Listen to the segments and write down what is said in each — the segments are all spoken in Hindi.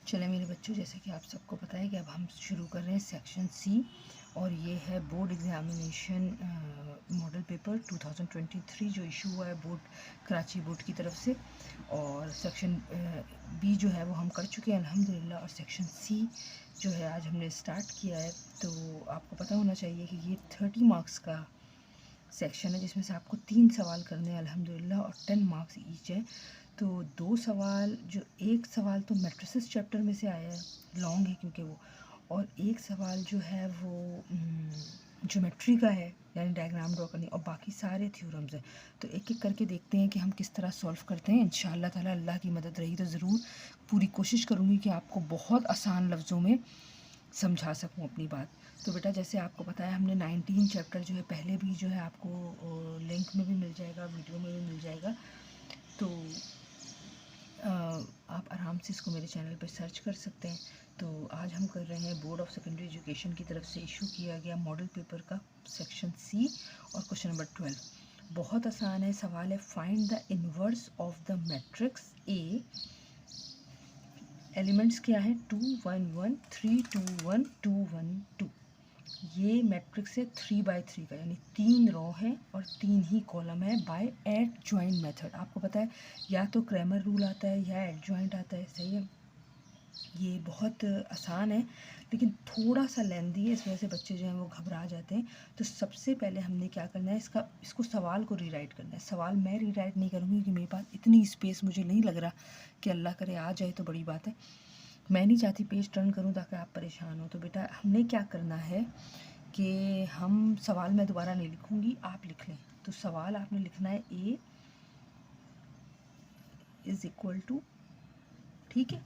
चले मेरे बच्चों, जैसे कि आप सबको पता है कि अब हम शुरू कर रहे हैं सेक्शन सी और ये है बोर्ड एग्ज़ामिनेशन मॉडल पेपर 2023 जो इशू हुआ है बोर्ड कराची बोर्ड की तरफ से। और सेक्शन बी जो है वो हम कर चुके हैं अल्हम्दुलिल्लाह, और सेक्शन सी जो है आज हमने स्टार्ट किया है। तो आपको पता होना चाहिए कि ये 30 मार्क्स का सेक्शन है जिसमें से आपको 3 सवाल करने हैं अल्हम्दुलिल्लाह, और 10 मार्क्स ईच है। तो 2 सवाल, जो एक सवाल तो मैट्रिसेस चैप्टर में से आया है, लॉन्ग है क्योंकि वो, और एक सवाल जो है वो ज्योमेट्री का है, यानी डायग्राम ड्रॉ करनी, और बाकी सारे थ्योरम्स हैं। तो एक एक करके देखते हैं कि हम किस तरह सॉल्व करते हैं। इंशाअल्लाह ताला अल्लाह की मदद रही तो ज़रूर पूरी कोशिश करूँगी कि आपको बहुत आसान लफ्ज़ों में समझा सकूं अपनी बात। तो बेटा, जैसे आपको पता है हमने 19 चैप्टर जो है पहले भी जो है आपको लिंक में भी मिल जाएगा, वीडियो में भी मिल जाएगा। तो आप आराम से इसको मेरे चैनल पर सर्च कर सकते हैं। तो आज हम कर रहे हैं बोर्ड ऑफ सेकेंडरी एजुकेशन की तरफ से इशू किया गया मॉडल पेपर का सेक्शन सी और क्वेश्चन नंबर 12। बहुत आसान है सवाल है, find the inverse of the matrix A. Elements क्या है, 2 1 1 3 2 1 2 1 2। ये मैट्रिक्स है 3 by 3 का, यानी 3 रो है और 3 ही कॉलम है बाय एडजॉइंट मेथड। आपको पता है या तो क्रैमर रूल आता है या एडजॉइंट आता है, सही है। ये बहुत आसान है लेकिन थोड़ा सा लेंदी है, इस वजह से बच्चे जो हैं वो घबरा जाते हैं। तो सबसे पहले हमने क्या करना है, इसको सवाल को रीराइट करना है। सवाल मैं रीराइट नहीं करूँगी क्योंकि मेरे पास इतनी स्पेस मुझे नहीं लग रहा कि अल्लाह करे आ जाए तो बड़ी बात है। मैं नहीं चाहती पेज टर्न करूँ ताकि आप परेशान हो। तो बेटा हमने क्या करना है कि हम सवाल मैं दोबारा नहीं लिखूँगी, आप लिख लें। तो सवाल आपने लिखना है ए इज़ इक्वल टू, ठीक है।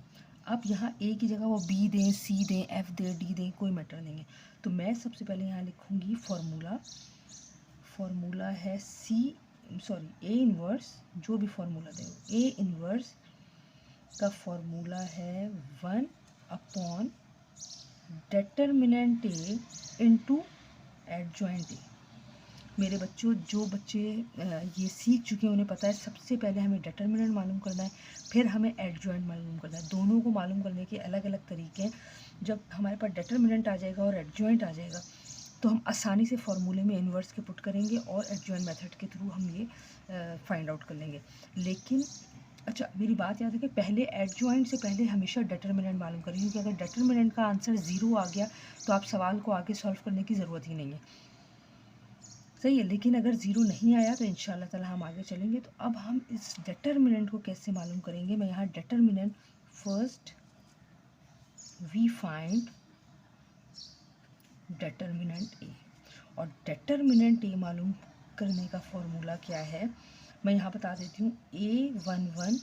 अब यहाँ ए की जगह वो बी दें, सी दें, एफ दें, डी दें, कोई मैटर नहीं है। तो मैं सबसे पहले यहाँ लिखूँगी फार्मूला है ए इनवर्स, जो भी फार्मूला दें, ए इनवर्स का फार्मूला है 1 डेटर्मिनेंट ए इंटू एडजॉइंट ए। मेरे बच्चों, जो बच्चे ये सीख चुके हैं उन्हें पता है सबसे पहले हमें डेटर्मिनेंट मालूम करना है, फिर हमें एडजॉइंट मालूम करना है। दोनों को मालूम करने के अलग अलग तरीके हैं। जब हमारे पास डेटर्मिनेंट आ जाएगा और एडजॉइंट आ जाएगा तो हम आसानी से फार्मूले में इन्वर्स के पुट करेंगे और एडजॉइंट मेथड के थ्रू हम ये फाइंड आउट कर लेंगे। लेकिन अच्छा, मेरी बात याद है कि पहले एडजॉइंट से पहले हमेशा डेटर्मिनेंट मालूम करें, क्योंकि अगर डेटर्मिनेंट का आंसर 0 आ गया तो आप सवाल को आगे सॉल्व करने की ज़रूरत ही नहीं है, सही है। लेकिन अगर 0 नहीं आया तो इंशाल्लाह ताला हम आगे चलेंगे। तो अब हम इस डेटर्मिनेंट को कैसे मालूम करेंगे। मैं यहाँ determinant, first we find determinant A, और डेटर्मिनेंट ए मालूम करने का फॉर्मूला क्या है मैं यहाँ बता देती हूँ। A11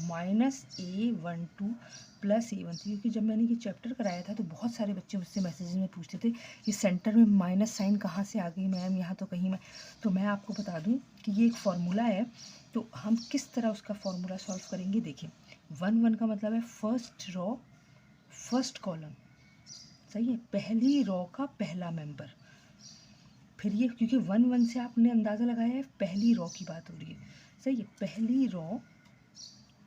minus A12 plus A13, क्योंकि जब मैंने ये चैप्टर कराया था तो बहुत सारे बच्चे मुझसे मैसेज में पूछते थे कि सेंटर में माइनस साइन कहाँ से आ गई मैम, यहाँ तो कहीं मैं, तो मैं आपको बता दूँ कि ये एक फार्मूला है। तो हम किस तरह उसका फार्मूला सॉल्व करेंगे, देखिए 1 1 का मतलब है फर्स्ट रो फर्स्ट कॉलम, सही है, पहली रो का पहला मेंबर। फिर ये क्योंकि 1 1 से आपने अंदाज़ा लगाया है पहली रो की बात हो रही है, सही है। पहली रो,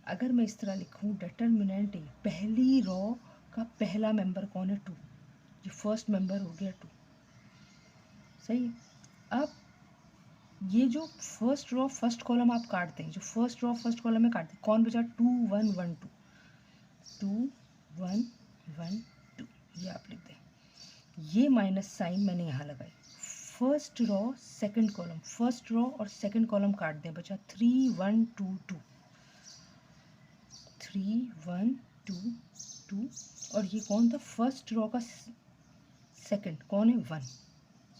अगर मैं इस तरह लिखूँ डेटर्मिनेंट ए, पहली रो का पहला मेंबर कौन है, 2, ये फर्स्ट मेंबर हो गया 2, सही है। अब ये जो फर्स्ट रो फर्स्ट कॉलम आप काटते हैं, जो फर्स्ट रो फर्स्ट कॉलम में काटते हैं, कौन बचा, 2 1 1 2, 2 1 1 2, ये आप लिख दें। ये माइनस साइन मैंने यहाँ लगाई। First row second column, first row और सेकंड कॉलम काट दें, बचा 3 1 2 2, 3 1 2 2, और ये कौन था, फर्स्ट रो का सेकंड कौन है, 1,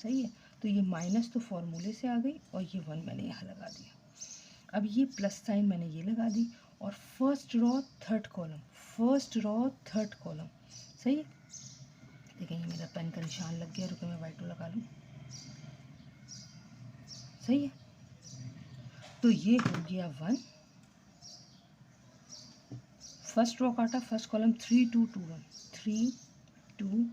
सही है। तो ये माइनस तो फॉर्मूले से आ गई और ये 1 मैंने यहाँ लगा दिया। अब ये प्लस साइन मैंने ये लगा दी, और first row third column, first row third column, सही है। देखेंगे मेरा पेन का निशान लग गया, रुको मैं वाइट लगा लूँ, सही है। तो ये हो गया 1, फर्स्ट रो काटा, फर्स्ट कॉलम 3 2 2 1, 3 2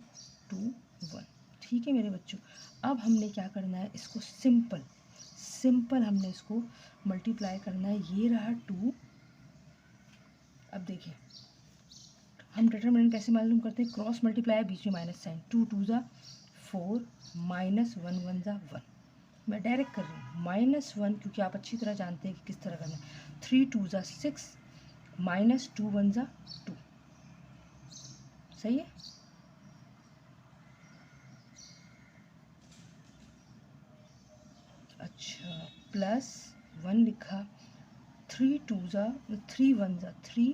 2 1, ठीक है मेरे बच्चों। अब हमने क्या करना है, इसको सिंपल हमने इसको मल्टीप्लाई करना है। ये रहा 2, अब देखिए हम डिटरमिनेंट कैसे मालूम करते हैं, क्रॉस मल्टीप्लाई, बीच में माइनस साइन, 2 2 ज़ा 4 माइनस 1 1 ज़ा 1, मैं डायरेक्ट कर रही हूँ -1 क्योंकि आप अच्छी तरह जानते हैं कि किस तरह करना है। 3 2 ज़ा 6 माइनस 2 1 ज़ा 2, सही है। अच्छा प्लस 1 लिखा, 3 2 ज़ा 3 1 ज़ा 3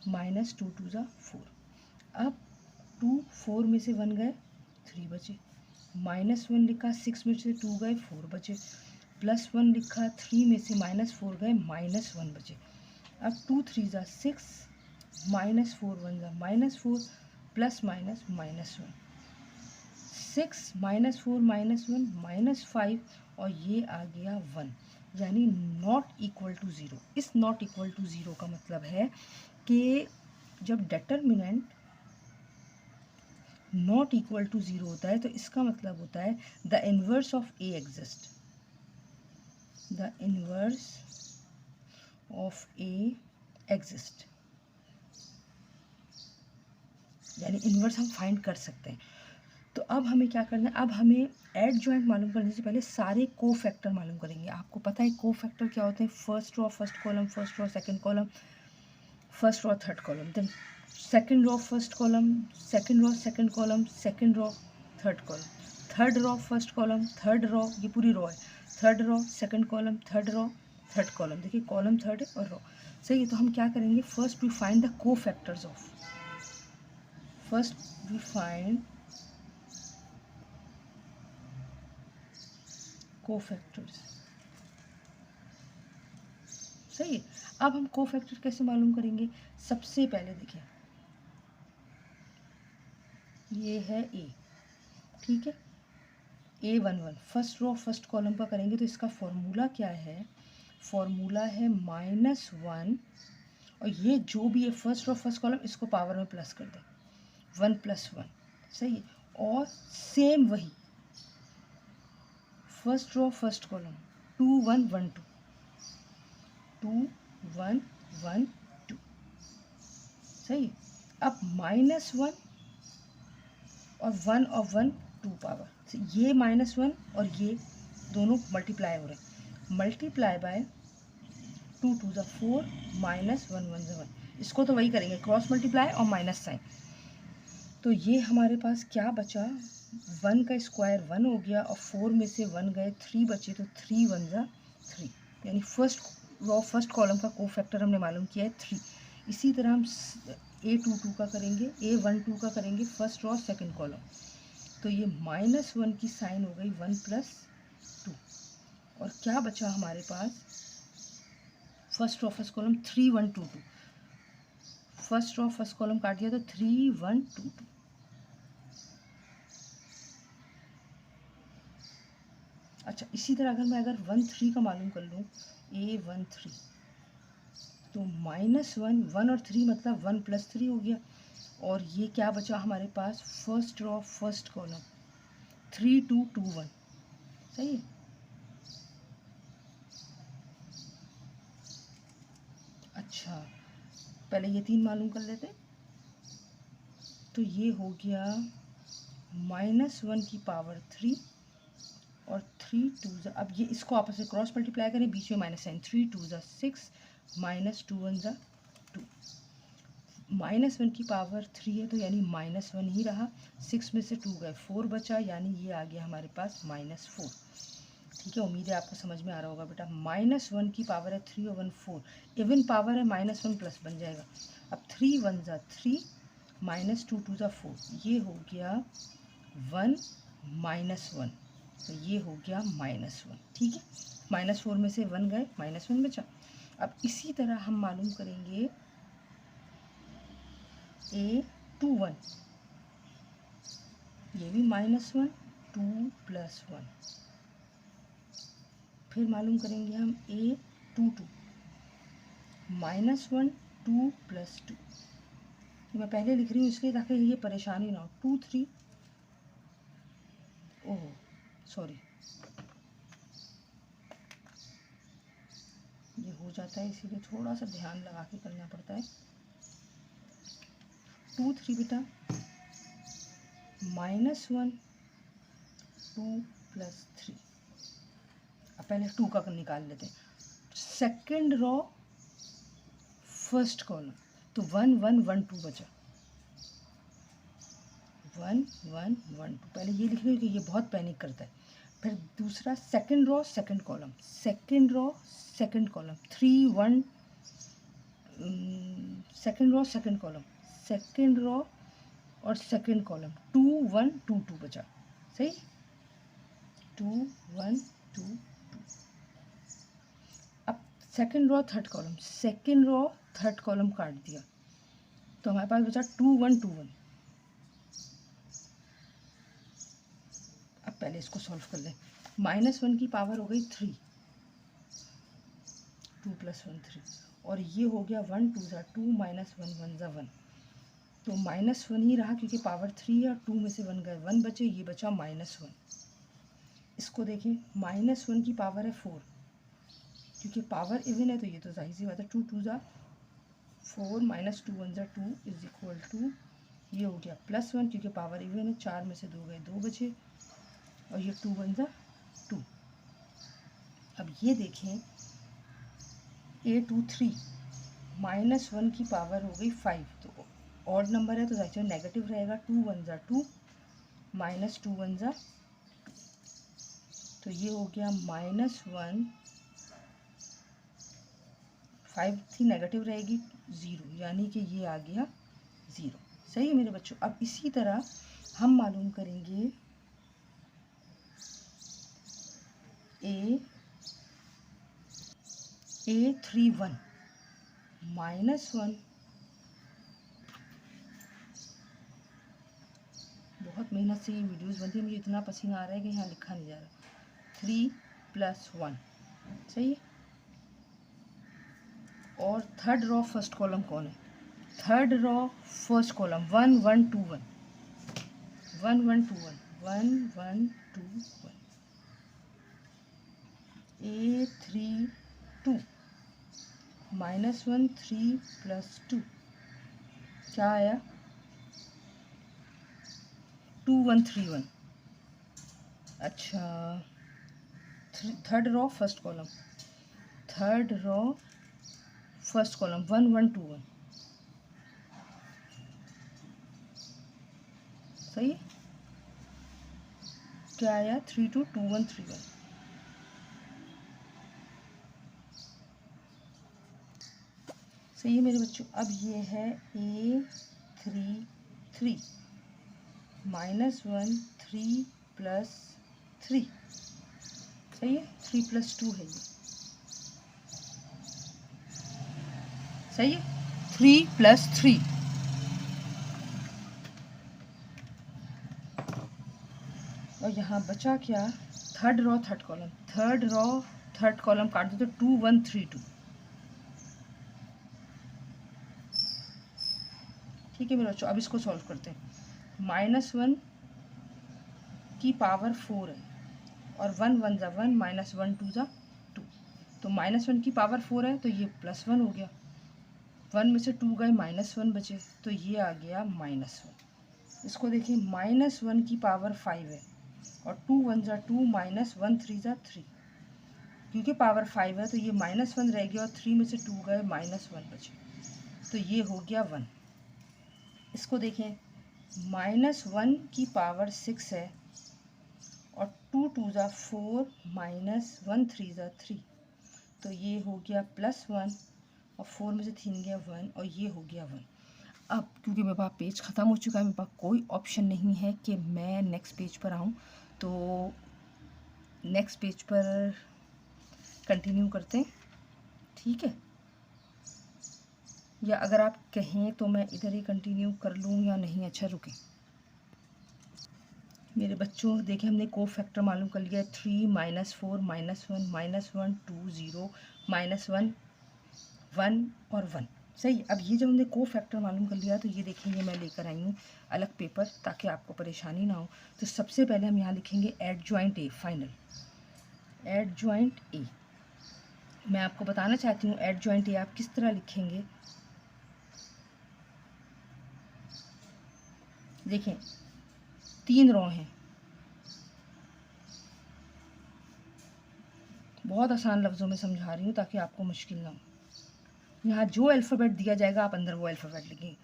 माइनस 2 2 ज़ा 4। अब 2 4 में से 1 गए 3 बचे, -1 लिखा, 6 में से 2 गए 4 बचे, +1 लिखा, 3 में से -4 गए -1 बचे। अब 2 3 ज़ा 6 -4 1 ज़ा -4 प्लस माइनस -1, 6 -4 -1 -5 और ये आ गया 1, यानी नॉट इक्वल टू ज़ीरो। इस नॉट इक्वल टू ज़ीरो का मतलब है कि जब determinant not equal to zero होता है तो इसका मतलब होता है the inverse of A exist, the inverse of A exist, यानी इन्वर्स हम फाइंड कर सकते हैं। तो अब हमें क्या करना है, अब हमें एड जॉइंट मालूम करने से पहले सारे को फैक्टर मालूम करेंगे। आपको पता है को फैक्टर क्या होते हैं, first row first column, first row second column, first row third column, then second row first column, second row second column, second row third column, third row first column, third row, ये पूरी रो है, third row second column, third row third column, देखिए कॉलम थर्ड है और रो, सही है। तो हम क्या करेंगे, first we find the cofactors of, first we find को फैक्टर्स, सही है। अब हम को फैक्टर कैसे मालूम करेंगे, सबसे पहले देखिए ये है ए, ठीक है, A11 first row first column का करेंगे तो इसका फॉर्मूला क्या है, फॉर्मूला है -1 और ये जो भी है फर्स्ट रो फर्स्ट कॉलम इसको पावर में प्लस कर दे, 1 + 1, सही है। और सेम वही फर्स्ट रो फर्स्ट कॉलम 2 1 1 2, 2 1 1 2, सही है। अब -1 और 1 और 1 2 पावर, ये -1 और ये दोनों मल्टीप्लाई हो रहे हैं, मल्टीप्लाई बाय 2 2 ज़ा 4 -1 1 ज़ा 1, इसको तो वही करेंगे क्रॉस मल्टीप्लाई और माइनस साइन। तो ये हमारे पास क्या बचा, 1 का स्क्वायर 1 हो गया और 4 में से 1 गए 3 बचे, तो 3 1 ज़ा 3, यानी फर्स्ट रो फर्स्ट कॉलम का को फैक्टर हमने मालूम किया है 3। इसी तरह हम A22 का करेंगे, A12 का करेंगे फर्स्ट रो सेकंड कॉलम, तो ये -1 की साइन हो गई 1 + 2 और क्या बचा हमारे पास, first row first column 3 1 2 2, first row first column काट दिया तो 3 1 2 2। अच्छा इसी तरह अगर 1 3 का मालूम कर लूँ, A13 तो -1 1 और 3 मतलब 1 + 3 हो गया और ये क्या बचा हमारे पास, फर्स्ट रो फर्स्ट कॉलम 3 2 2 1, सही है। अच्छा पहले ये 3 मालूम कर लेते, तो ये हो गया -1 की पावर 3 और 3 2 ज़ा, अब ये इसको आपस में क्रॉस मल्टीप्लाई करें, बीच में माइनस साइन, 3 2 ज़ा 6 -2 1 ज़ा 2, -1 की पावर 3 है तो यानी -1 ही रहा, 6 में से 2 गए 4 बचा, यानी ये आ गया हमारे पास -4, ठीक है। उम्मीद है आपको समझ में आ रहा होगा बेटा, -1 की पावर है 3 और 1 4, इवन पावर है -1 प्लस बन जाएगा। अब 3 1 ज़ा 3 -2 2 ज़ा 4, ये हो गया 1 -1, तो ये हो गया -1, ठीक है। -4 में से 1 गए, -1 बचा। अब इसी तरह हम मालूम करेंगे A21, ये भी -1 2 + 1, फिर मालूम करेंगे हम A22 -1 2 + 2, मैं पहले लिख रही हूँ इसलिए ताकि ये परेशानी ना हो, 2 3, ओह सॉरी ये हो जाता है इसीलिए थोड़ा सा ध्यान लगा के करना पड़ता है, 2 3 बेटा -1 2 + 3। अब पहले 2 का निकाल लेते हैं। सेकेंड रो फर्स्ट कॉलम, तो 1 1 1 2 बचा। 1 1 1 2 पहले ये लिख लो कि ये बहुत पैनिक करता है। फिर दूसरा second row second column, second row second column 3 1 second row second column, second row और सेकेंड कॉलम 2 1 2 2 बचा। सही, 2 1 2 2। अब second row third column, second row third column काट दिया तो हमारे पास बचा 2 1 2 1। अब पहले इसको सॉल्व कर लें। -1 की पावर हो गई 3, 2 + 1 3, और ये हो गया 1 2 ज़ा 2 -1 1 ज़ा 1, तो -1 ही रहा क्योंकि पावर 3 है, 2 में से 1 गए, 1 बचे, ये बचा -1। इसको देखें, -1 की पावर है 4, क्योंकि पावर इवन है तो ये तो जाहिर सी बात है 2 2 ज़ा 4 -2 1 ज़ा 2 = ये हो गया +1, क्योंकि पावर इवन है, 4 में से 2 गए, 2 बचे, और ये 2 1 ज़ा 2। अब ये देखें, 8 2 3 -1 की पावर हो गई 5, तो ऑड नंबर है तो जाहिर नेगेटिव रहेगा। 2 1 ज़ा 2 -2 1 ज़ा 2, तो ये हो गया -1, 5 थी नेगेटिव रहेगी 0, यानी कि ये आ गया 0। सही है मेरे बच्चों। अब इसी तरह हम मालूम करेंगे A 3 1 -1, बहुत मेहनत से ये वीडियोस बनती है, मुझे इतना पसीना आ रहा है कि यहाँ लिखा नहीं जा रहा। 3 + 1, सही है। और थर्ड रो फर्स्ट कॉलम कौन है? Third row first column 1 1 2 1, 1 1 2 1, 1 1 2 1, A 3 2 -1 3 + 2, क्या आया? 2 1 3 1। अच्छा, third row first column, third row first column 1 1 2 1, सही है। क्या आया? 3 2 2 1 3 1। सही है मेरे बच्चों। अब ये है A 3 3 -1 3 + 3, सही है। 3 + 2 है ये, सही है। 3 + 3, और यहाँ बचा क्या? Third row third column, third row third column काट दो तो 2 1 3 2। ठीक है मेरे बच्चों। अब इसको सॉल्व करते हैं। -1 की पावर 4 है, और 1 1 ज़ा 1 -1 2 ज़ा 2, तो -1 की पावर 4 है तो ये +1 हो गया, 1 में से 2 गए, -1 बचे, तो ये आ गया -1। इसको देखिए, -1 की पावर 5 है, और 2 1 ज़ा 2 -1 3 ज़ा 3, क्योंकि पावर 5 है तो ये -1 रह गया, और 3 में से 2 गए, -1 बचे, तो ये हो गया 1। इसको देखें, -1 की पावर 6 है, और 2 2 ज़ा 4 -1 3 ज़ा 3, तो ये हो गया +1, और 4 में से 3 गया 1, और ये हो गया 1। अब क्योंकि मेरे पास पेज ख़त्म हो चुका है, मेरे पास कोई ऑप्शन नहीं है कि मैं नेक्स्ट पेज पर आऊँ, तो नेक्स्ट पेज पर कंटिन्यू करते हैं, ठीक है। या अगर आप कहें तो मैं इधर ही कंटिन्यू कर लूँ या नहीं? अच्छा रुकें मेरे बच्चों, देखिए हमने को फैक्टर मालूम कर लिया, 3 -4 -1 -1 2 0 -1 1 और 1, सही। अब ये जब हमने को फैक्टर मालूम कर लिया तो ये देखेंगे, मैं लेकर आई हूँ अलग पेपर ताकि आपको परेशानी ना हो। तो सबसे पहले हम यहाँ लिखेंगे adjoint A, final adjoint A. मैं आपको बताना चाहती हूँ एडजॉइंट ए आप किस तरह लिखेंगे। देखें 3 रो हैं, बहुत आसान लफ्ज़ों में समझा रही हूँ ताकि आपको मुश्किल ना हो। यहाँ जो अल्फ़ाबेट दिया जाएगा आप अंदर वो अल्फ़ाबेट लिखेंगे,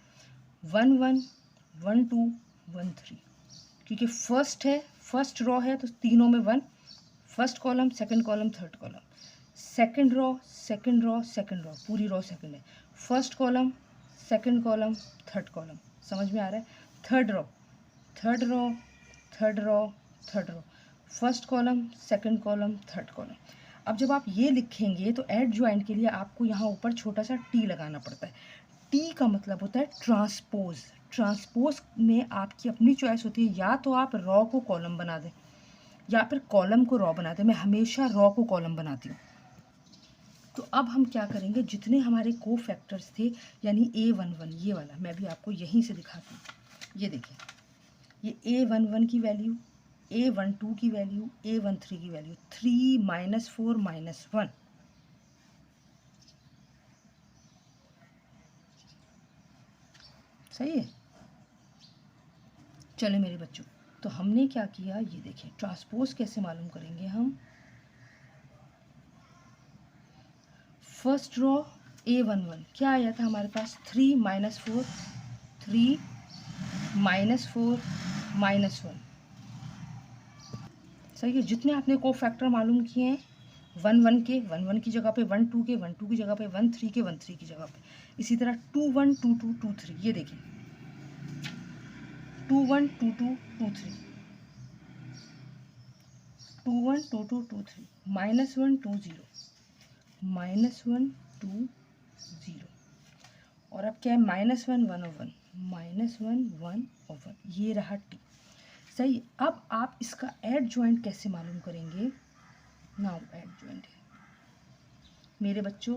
1 1 1 2 1 3, क्योंकि फर्स्ट है, फर्स्ट रो है तो तीनों में 1, first column, second column, third column, second row, second row, second row, पूरी रो सेकंड है, first column, second column, third column, समझ में आ रहा है? Third row, third row, third row, third row, first column, second column, third column. अब जब आप ये लिखेंगे तो एड ज्वाइंट के लिए आपको यहाँ ऊपर छोटा सा टी लगाना पड़ता है। टी का मतलब होता है ट्रांसपोज। ट्रांसपोज में आपकी अपनी चॉइस होती है, या तो आप रॉ को कॉलम बना दें या फिर कॉलम को रॉ बना दें। मैं हमेशा रॉ को कॉलम बनाती हूँ। तो अब हम क्या करेंगे, जितने हमारे को फैक्टर्स थे यानी A11, ये वाला मैं भी आपको यहीं से दिखाती हूँ। ये देखिए, ये A11 की वैल्यू, A12 की वैल्यू, A13 की वैल्यू, 3 -4 -1, सही है। चले मेरे बच्चों, तो हमने क्या किया, ये देखिए ट्रांसपोज कैसे मालूम करेंगे हम। फर्स्ट रो A11 क्या आया था हमारे पास, 3 -4, 3 -4 -1, सही है। जितने आपने को फैक्टर मालूम किए हैं, 1 1 के 1 1 की जगह पे, 1 2 के 1 2 की जगह पे, 1 3 के 1 3 की जगह पे, इसी तरह 2 1 2 2 2 3, ये देखिए 2 1 2 2 2 3, 2 1 2 2 2 3, -1 2 0, -1 2 0, और अब क्या है, -1 1 और 1, -1 1 और 1, ये रहा टी, सही। अब आप इसका एड ज्वाइंट कैसे मालूम करेंगे। नाउ एड ज्वाइंट मेरे बच्चों,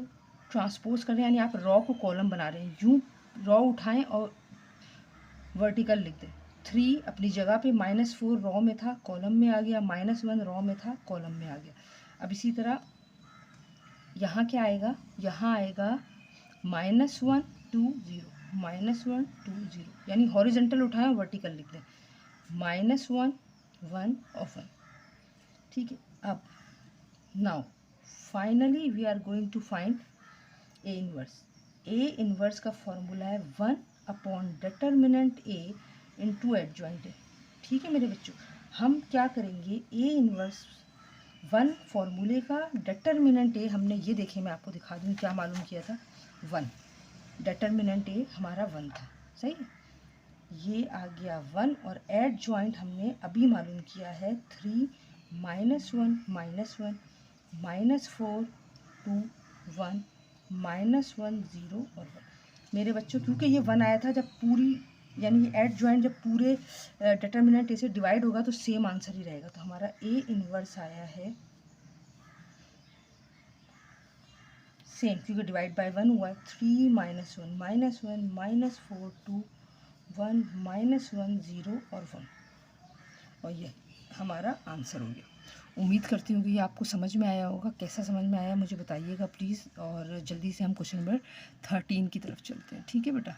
ट्रांसपोज कर रहे हैं यानी आप रॉ को कॉलम बना रहे हैं, यूं रॉ उठाएं और वर्टिकल लिख दें। 3 अपनी जगह पे, -4 रॉ में था कॉलम में आ गया, -1 रॉ में था कॉलम में आ गया। अब इसी तरह यहाँ क्या आएगा, यहाँ आएगा -1 2 0, -1 2 0, यानी हॉरिजेंटल उठाएं और वर्टिकल लिख दें, -1 1 और 1, ठीक है। अब now finally we are going to find A inverse. A inverse का फॉर्मूला है 1 upon determinant A into adjoint A, ठीक है मेरे बच्चों। हम क्या करेंगे, ए इनवर्स 1 फॉर्मूले का, डिटर्मिनेंट ए हमने, ये देखिए मैं आपको दिखा दूँ क्या मालूम किया था, 1, डिटर्मिनेंट ए हमारा 1 था, सही है। ये आ गया 1 और एड ज्वाइंट हमने अभी मालूम किया है 3 -1 -1 -4 2 1 -1 0 और 1, मेरे बच्चों क्योंकि ये 1 आया था जब पूरी, यानी एड ज्वाइंट जब पूरे डिटर्मिनेंट ए से डिवाइड होगा तो सेम आंसर ही रहेगा। तो हमारा ए इनवर्स आया है सेम, क्योंकि डिवाइड बाय 1 हुआ है, 3 -1 -1 -4 2 1 -1 0 और 1, और ये हमारा आंसर हो गया। उम्मीद करती हूँ कि ये आपको समझ में आया होगा। कैसा समझ में आया मुझे बताइएगा प्लीज़, और जल्दी से हम क्वेश्चन नंबर 13 की तरफ चलते हैं, ठीक है बेटा।